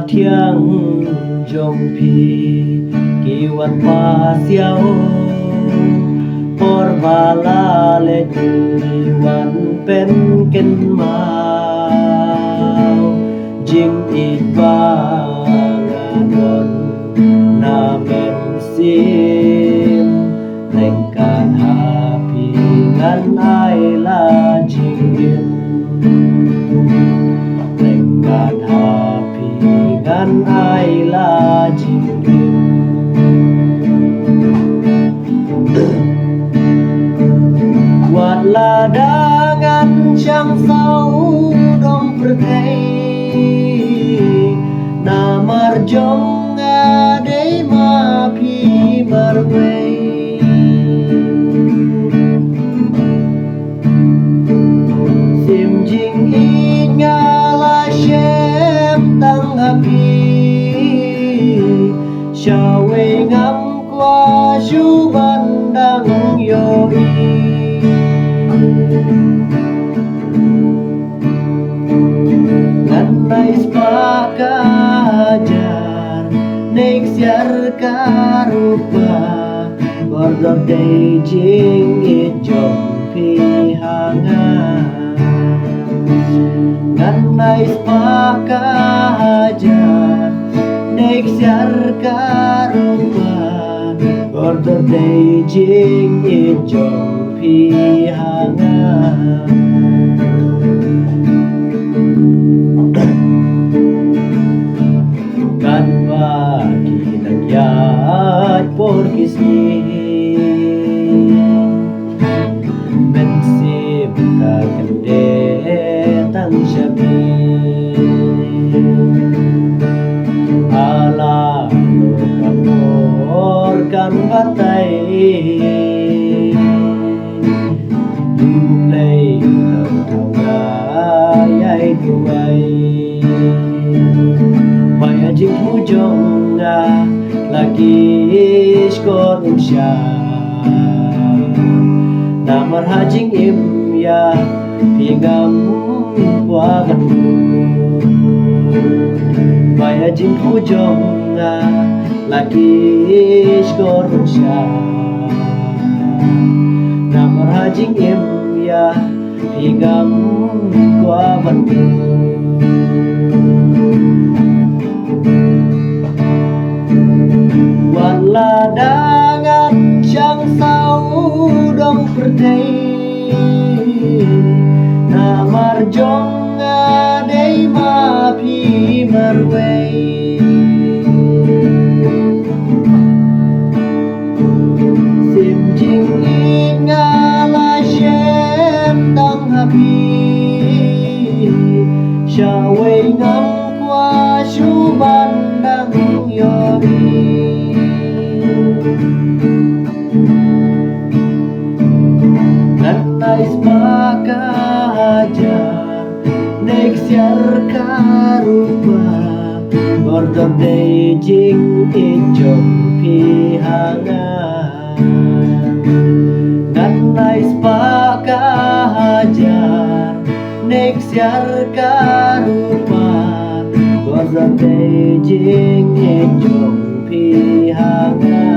thiang jong phi kiwan pa siao por bala le wan pen ken mau jing it ba ngadon na men sim lengkan happy ngan ai la jing lengkan happy ngan ai la jing quạt là dangan chẳng sau đông pertai na marjong ade ma phi marway sim jing ingala shem tang happy shawe ngam qua shu ban dang yo Nganai spakajar next year karupa Gordor Beijing ijong pihanga Nganai spakajar next year karupa Gordor Beijing ijong pihanga kan bagi nagyat por kisni bensib ka kende tang syabi ala lo kapor kan batai play lâu thâu gái đuôi mày chính thu trong lagi skor insya namar hajing im ya pingam wagan mày chính thu trong lagi skor insya namar hajing im ya pingam wagan ladangan chẳng sau đông pertai na marjong ade ma phi marway sim jing ingala shem tang happy shawe ngam qua shu ban dang yori Nganai spakajar next year karupa Gordor Beijing ijong pihanga Nganai spakajar next year karupa Gordor Beijing ijong pihanga